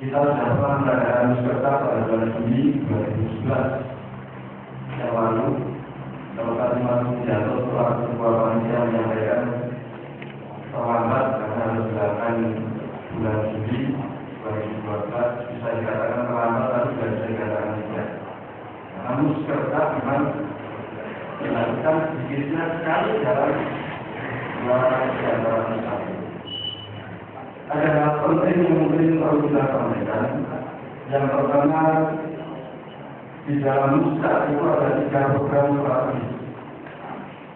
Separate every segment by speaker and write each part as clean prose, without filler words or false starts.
Speaker 1: Kita sudah pernah mengadakan musyawarah pada bulan Juni 2011 yang lalu. Kalau tadi Mas Mujianto setelah sebuah panitia menyampaikan terlambat karena harus dilakukan bulan Juli 2012, bisa dikatakan terlambat tapi tidak bisa dikatakan tidak. Namun musyawarah memang dilakukan sedikitnya sekali dalam dua di antara satu. Ada hal penting yang mungkin perlu kita sampaikan. Yang pertama, di dalam Musa itu ada 3 program strategis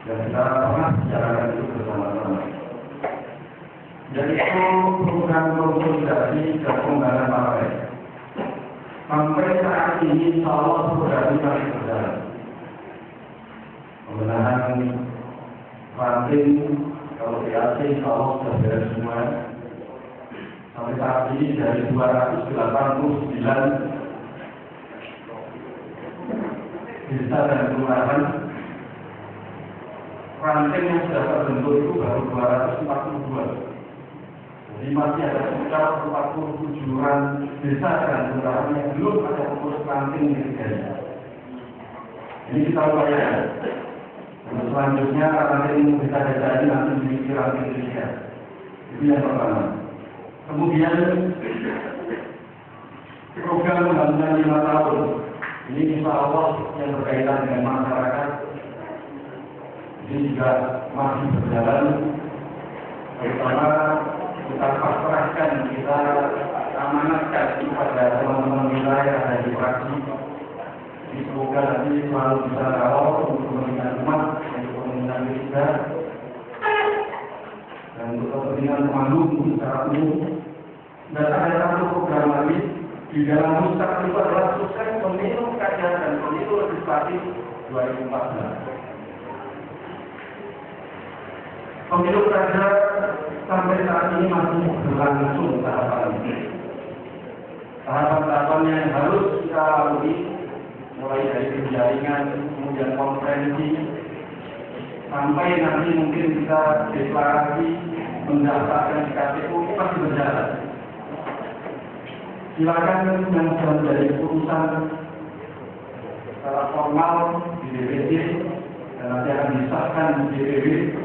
Speaker 1: dan kita pernah bicarakan itu bersama-sama, yaitu program konsolidasi dan pengembangan partai. Sampai saat ini insya Allah program ini masih berjalan. Pembenahan ranting kalau PAC insya Allah sudah beres semua. Sampai saat ini dari 289 desa dan kelurahan, ranting yang sudah terbentuk itu baru 242. Jadi masih ada sekitar 47-an desa dan kelurahan yang belum ada pengurus ranting di negara. Ini kita upayakan. Untuk selanjutnya ranting desa desa ini nanti memiliki ranting Indonesia. Itu yang pertama. Kemudian program pembangunan 5 tahun ini insya Allah yang berkaitan dengan masyarakat ini juga masih berjalan. Terutama kita pasrahkan, kita amanatkan kepada teman-teman wilayah yang ada di fraksi. Semoga nanti selalu bisa kawal untuk kepentingan umat, untuk kepentingan kita, dan untuk kepentingan pemanggung secara umum. Dan ada satu program lagi di dalam Musa itu adalah sukses pemilu kada dan pemilu legislatif 2014. Pemilu kada sampai saat ini masih berlangsung tahapan ini. Tahapan-tahapan yang harus kita lalui, mulai dari penjaringan, kemudian konferensi, sampai nanti mungkin kita deklarasi mendaftarkan di KPU ini masih berjalan. Silakan yang sudah menjadi keputusan secara formal di DPD dan nanti akan disahkan di DPD.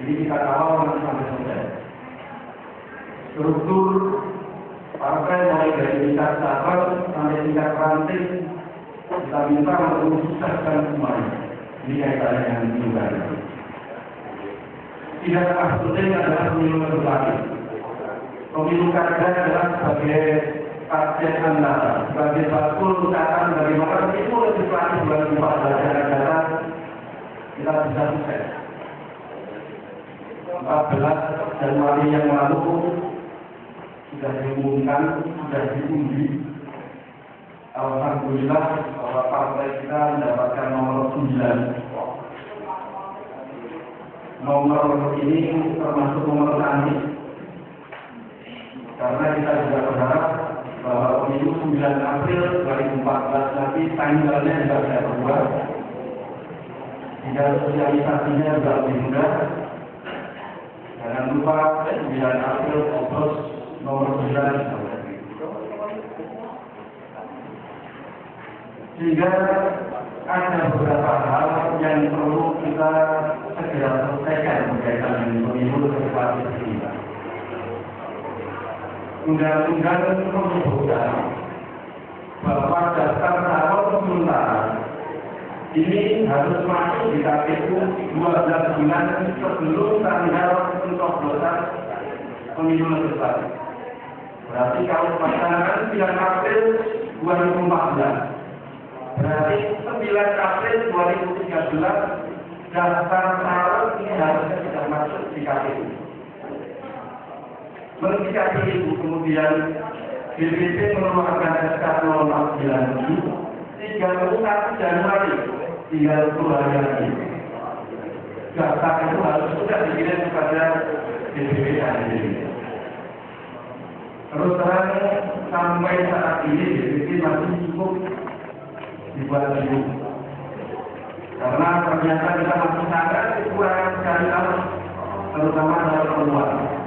Speaker 1: Ini kita kawal nanti sampai selesai. Struktur partai mulai dari tingkat cabang sampai tingkat ranting kita minta untuk mensukseskan semuanya. Ini kaitannya dengan pemilihan. Tidak kalah penting adalah pemilu legislatif. Pemilu kada adalah sebagai target antara, sebagai satu catatan bagaimana pemilu legislatif 2014 kita bisa sukses. 14 Januari yang lalu sudah diumumkan, sudah diundi. Alhamdulillah bahwa partai kita mendapatkan nomor 9. Nomor ini termasuk nomor tani. Karena kita juga berharap bahwa pemilu 9 April 2014 nanti tanggalnya juga bisa berubah, sehingga sosialisasinya juga lebih mudah. Jangan lupa 9 April Opus nomor 9. Sehingga ada beberapa hal yang perlu kita segera selesaikan berkaitan dengan pemilu legislatif ini. Undang-undang menyebutkan bahwa daftar calon sementara ini harus masuk di KPU 12 bulan sebelum tanggal pencoblosan pemilu legislatif. Berarti kalau pasangan 9 April 2014, berarti 9 April 2013 daftar calon ini harusnya sudah masuk di KPU. Menyikapi itu kemudian DPD mengeluarkan SK 047 31 Januari, tinggal 2 hari lagi. Daftar itu harus sudah dikirim kepada DPD dan DPD. Terus terang sampai saat ini DPD masih cukup dibuat bingung. Karena ternyata kita masih sangat kekurangan sekali terutama dalam peluang.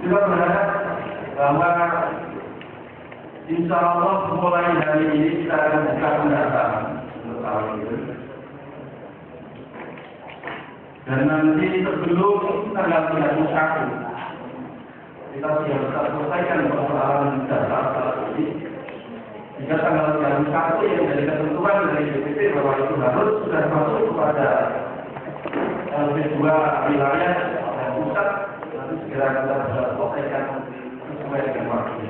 Speaker 1: Kita berharap bahwa insya Allah mulai hari ini kita akan buka pendaftaran untuk tahun ini. Dan nanti sebelum tanggal 31 kita sudah bisa selesaikan persoalan dasar saat ini. Jika tanggal 31 yang menjadi ketentuan dari BPT bahwa itu harus sudah masuk kepada LP2 wilayah dan pusat, nanti segera kita bisa selesaikan sesuai dengan waktu.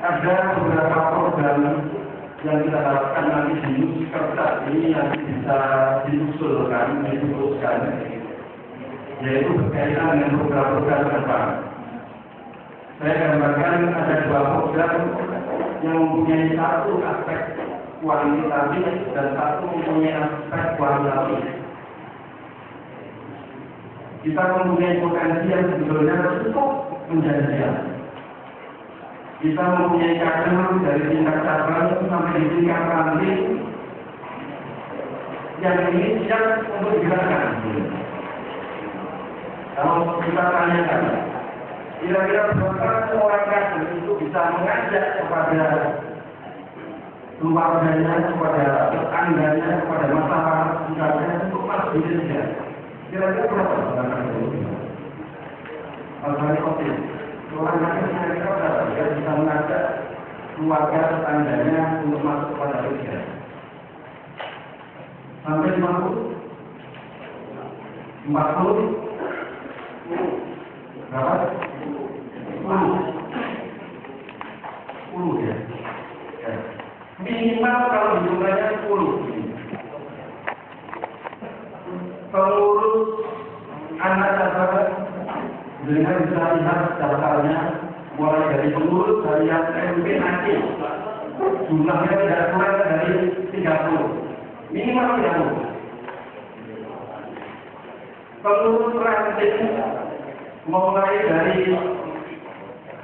Speaker 1: Ada beberapa program yang kita harapkan nanti di Muskertas ini nanti bisa diusulkan, diputuskan, yaitu berkaitan dengan program-program ke depan. Saya gambarkan ada dua program yang mempunyai satu aspek kuantitatif dan satu mempunyai aspek kualitatif. Kita mempunyai potensi yang sebetulnya cukup menjanjikan. Kita mempunyai kader dari tingkat cabang sampai di tingkat ranting yang ini siap untuk digerakkan. Kalau kita tanyakan, kira-kira berapa orang kader itu bisa mengajak kepada keluarganya, kepada tetangganya, kepada masyarakat sekitarnya untuk masuk di Indonesia? Kira-kira berapa orang kader itu? Al-Bani orang kader kira-kira berapa yang bisa mengajak keluarga tetangganya untuk masuk kepada Indonesia? Sampai 50? 40? Berapa? 10 ya. Minimal kalau jumlahnya 10. Pengurus anak sahabat dengan bisa lihat daftarnya mulai dari pengurus dari yang MP nanti jumlahnya tidak kurang dari 30. Minimal 30. Pengurus ranting mulai dari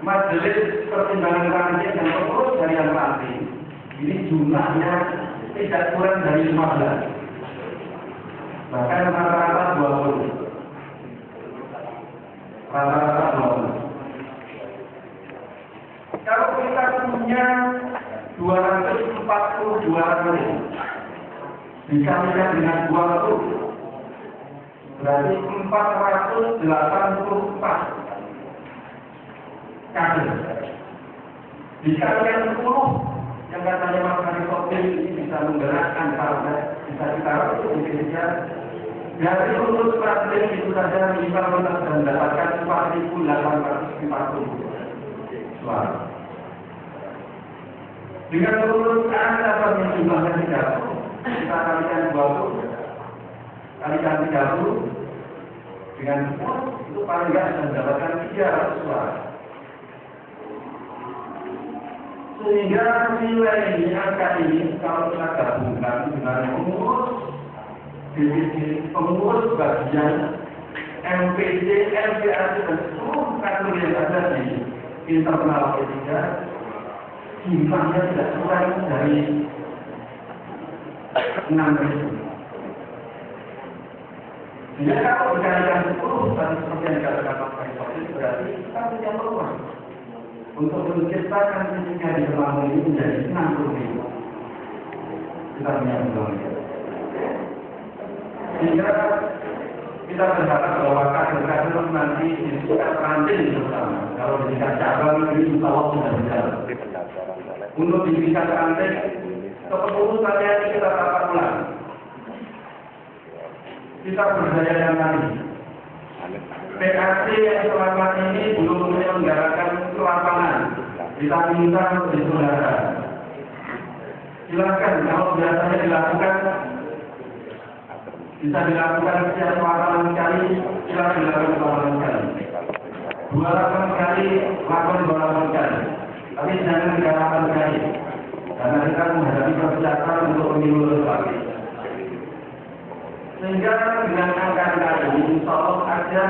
Speaker 1: majelis pertimbangan ranting dan pengurus dari yang ranting ini jumlahnya tidak kurang dari 15, bahkan rata-rata 20. Rata-rata 20. Kalau kita punya 242 ranting dikalikan dengan 20 berarti 484 kader. Dikalikan 10 yang katanya Mas Hari Sopil ini bisa menggerakkan partai, bisa kita itu di Indonesia. Dari lulus praktik itu saja bisa mendapatkan 4.840 suara. Dengan lulus Anda yang jumlahnya 30, kita kalikan 20. Kalikan 30 dengan 10 itu paling tidak bisa mendapatkan 300 suara. Sehingga nilai ini, angka ini kalau kita gabungkan dengan pengurus DPD, pengurus bagian MPD, LPAD dan seluruh kader yang ada di internal P3, jumlahnya tidak kurang dari 6.000. Jadi kalau dikalikan 10 tadi seperti yang dikatakan Pak Faisal berarti kita punya peluang untuk menciptakan titiknya di Temanggung ini menjadi 60.000. Kita punya peluang. Sehingga kita berharap bahwa kader-kader nanti di tingkat ranting bersama. Kalau di tingkat cabang ini insya Allah sudah berjalan. Untuk di tingkat ranting kepengurusannya ini kita tata ulang. Kita berjaya lagi. PKC yang selama ini belum menyelenggarakan lapangan, kita minta untuk diselenggarakan. Silakan kalau biasanya dilakukan, bisa dilakukan setiap lapangan sekali, silakan dilakukan lapangan sekali. 2 lapangan sekali, lakukan 2 lapangan sekali. Tapi jangan 3 lapangan sekali, karena kita menghadapi persiapan untuk pemilu lagi. Sehingga dengan angka-angka ini, insya Allah ada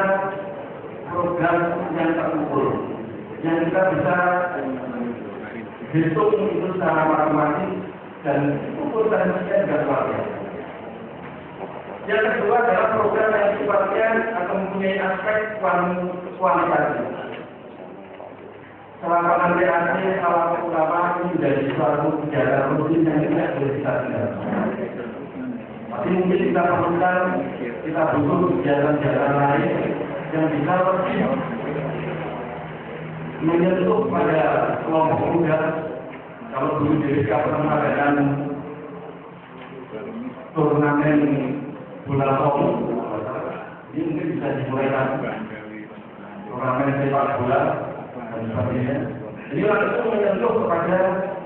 Speaker 1: program yang terukur, yang kita bisa hitung itu secara matematis dan ukur dan juga luar biasa. Yang kedua adalah program yang sifatnya atau mempunyai aspek kualitas. Selama nanti selama utama ini menjadi suatu kegiatan rutin yang tidak boleh kita tinggalkan. Tapi mungkin kita perlukan, kita butuh kegiatan-kegiatan lain yang bisa lebih menyentuh pada kelompok muda. Kalau dulu di DPK pernah mengadakan turnamen bola voli, ini mungkin bisa dimulaikan turnamen sepak bola dan sebagainya. Jadi langsung menyentuh kepada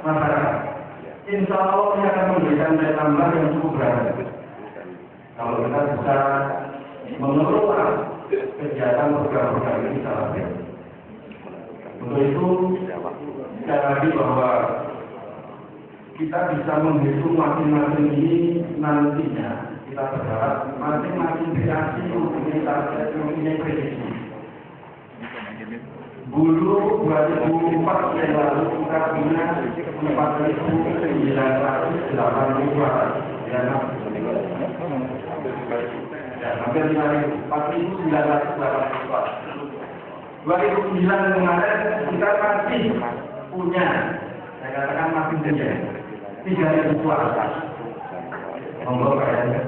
Speaker 1: masyarakat. Insya Allah ini akan memberikan nilai tambah yang cukup berharga. Kalau kita bisa mengelola kegiatan program-program ini secara baik. Untuk itu, sekali lagi bahwa kita bisa menghitung masing-masing ini nantinya. Kita berharap masing-masing kreasi mempunyai target, mempunyai prediksi. Dulu 2004 yang lalu kita punya 4.980 ya, hampir 4.980. 2009 kemarin kita masih punya, saya katakan masih punya 3.000 suara. Monggo Pak ya.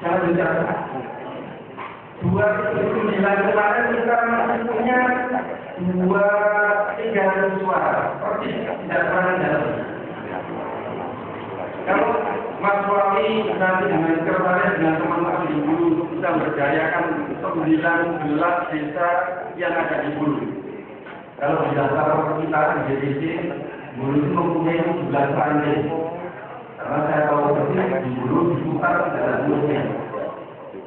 Speaker 1: Saya bicara 2009 kemarin kita masih punya 300 suara, persis tidak pernah dalam. Kalau Mas Wali nanti dengan sekretaris dengan teman-teman di Bulu bisa berdayakan 19 desa yang ada di Bulu. Kalau di daftar kita di DPC, Bulu itu mempunyai 17 ranting. Karena saya tahu persis di Bulu diputar tidak ada mulutnya.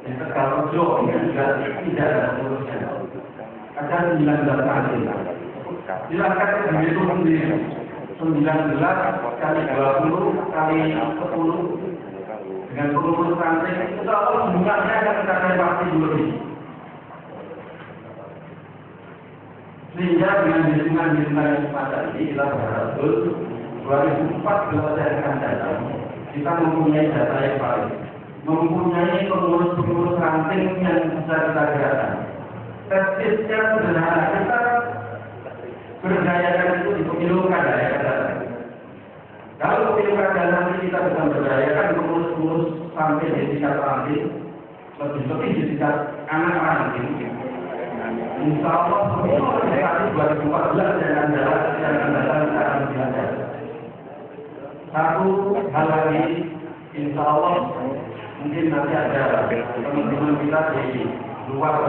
Speaker 1: Di Tegalrejo ini juga tidak ada mulutnya. Ada 19 ranting. Silakan dihitung sendiri. 19 kali 20 kali 10 dengan 10 ranting itu kalau jumlahnya akan mencapai pasti lebih. Sehingga dengan hitungan-hitungan yang semacam ini kita berharap 2014 yang akan datang kita mempunyai data yang baik, mempunyai pengurus-pengurus ranting yang bisa kita gerakkan. Testisnya sederhana, kita berdayakan itu di pemilu kada ya kada. Kalau pemilu kada nanti kita bisa berdayakan pengurus-pengurus sampai di tingkat ranting, lebih di tingkat anak ranting. Insya Allah pemilu legislatif 2014 yang akan datang dilakukan. Satu hal lagi, insya Allah mungkin nanti ada teman-teman kita di luar